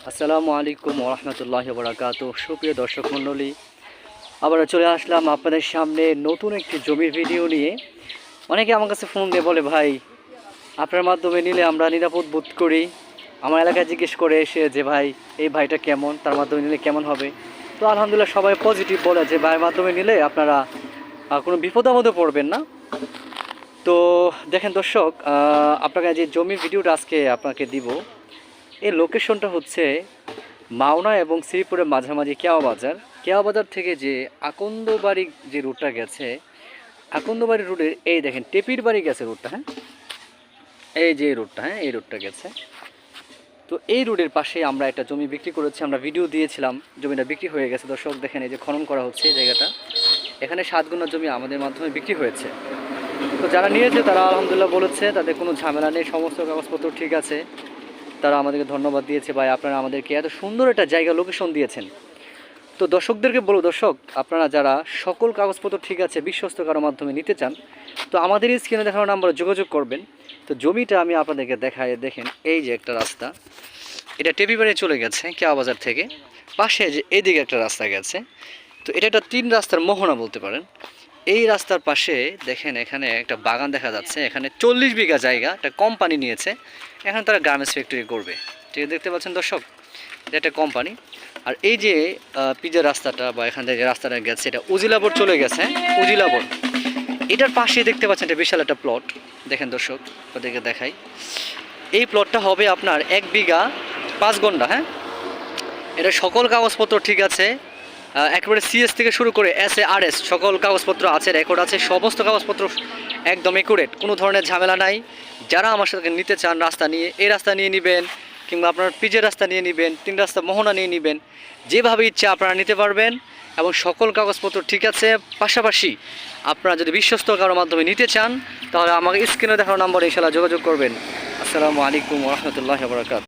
আসসালামু আলাইকুম ওয়া রাহমাতুল্লাহি ওয়া বারাকাতুহু। সুপ্রিয় দর্শক মণ্ডলী, আবারও চলে আসলাম আপনাদের সামনে নতুন একটি জমির ভিডিও নিয়ে। অনেকে আমার কাছে ফোন দিয়ে বলে, ভাই আপনার মাধ্যমে নিলে আমরা নিরাপদ বোধ করি। আমার এলাকায় জিজ্ঞেস করে এসে যে ভাই এই ভাইটা কেমন, তার মাধ্যমে নিলে কেমন হবে। তো আলহামদুলিল্লাহ সবাই পজিটিভ বলে যে ভাইয়ের মাধ্যমে নিলে আপনারা কোনো বিপদের মধ্যে পড়বেন না। তো দেখেন দর্শক, আপনাকে যে জমির ভিডিওটা আজকে আপনাকে দিব, এই লোকেশনটা হচ্ছে মাওনা এবং শ্রীপুরের মাঝামাঝি কেওয়া বাজার থেকে যে আকন্দবাড়ি যে রুটটা গেছে, আকন্দবাড়ি রুটের এই দেখেন টেপির বাড়ি গেছে রুটটা। হ্যাঁ, এই যে রুটটা, হ্যাঁ এই রুটটা গেছে। তো এই রোডের পাশে আমরা একটা জমি বিক্রি করেছি, আমরা ভিডিও দিয়েছিলাম, জমিটা বিক্রি হয়ে গেছে। দর্শক দেখেন, এই যে খনন করা হচ্ছে এই জায়গাটা, এখানে 7 গুণা জমি আমাদের মাধ্যমে বিক্রি হয়েছে। তো যারা নিয়েছে তারা আলহামদুলিল্লাহ বলেছে তাদের কোনো ঝামেলা নেই, সমস্ত কাগজপত্র ঠিক আছে। তারা আমাদেরকে ধন্যবাদ দিয়েছে, ভাই আপনারা আমাদেরকে এত সুন্দর একটা জায়গা লোকেশন দিয়েছেন। তো দর্শকদেরকে বলো, দর্শক আপনারা যারা সকল কাগজপত্র ঠিক আছে বিশ্বস্ত কারোর মাধ্যমে নিতে চান, তো আমাদের স্ক্রিনে দেখানো নাম্বারে যোগাযোগ করবেন। তো জমিটা আমি আপনাদেরকে দেখায়, দেখেন এই যে একটা রাস্তা, এটা টেপিবাড়ি চলে গেছে কেওয়া বাজার থেকে, পাশে যে এইদিকে একটা রাস্তা গেছে। তো এটা একটা 3 রাস্তার মোহনা বলতে পারেন। এই রাস্তার পাশে দেখেন এখানে একটা বাগান দেখা যাচ্ছে, এখানে 40 বিঘা জায়গা একটা কোম্পানি নিয়েছে, এখানে তারা গার্মেন্টস ফ্যাক্টরি করবে। ঠিক আছে, দেখতে পাচ্ছেন দর্শক, এটা একটা কোম্পানি। আর এই যে পিজের রাস্তাটা বা এখান থেকে যে রাস্তাটা গেছে, এটা উজিলাবর চলে গেছে, উজিলাবর। এটার পাশে দেখতে পাচ্ছেন এটা বিশাল একটা প্লট। দেখেন দর্শক, ওদেরকে দেখাই, এই প্লটটা হবে আপনার 1 বিঘা 5 গন্ডা। হ্যাঁ, এটা সকল কাগজপত্র ঠিক আছে, একেবারে সিএস থেকে শুরু করে SARS সকল কাগজপত্র আছে, রেকর্ড আছে, সমস্ত কাগজপত্র একদম একুরেট, কোনো ধরনের ঝামেলা নাই। যারা আমার সাথে নিতে চান রাস্তা নিয়ে, এই রাস্তা নিয়ে নেবেন, কিংবা আপনার পিজের রাস্তা নিয়ে নেবেন, 3 রাস্তা মোহনা নিয়ে নেবেন, যেভাবে ইচ্ছা আপনারা নিতে পারবেন এবং সকল কাগজপত্র ঠিক আছে। পাশাপাশি আপনারা যদি বিশ্বস্ত কারোর মাধ্যমে নিতে চান, তাহলে আমাকে স্ক্রিনে দেখানো নম্বরে ইনশাআল্লাহ যোগাযোগ করবেন। আসসালামু আলাইকুম ওয়া রাহমাতুল্লাহি ওয়া বারাকাতুহু।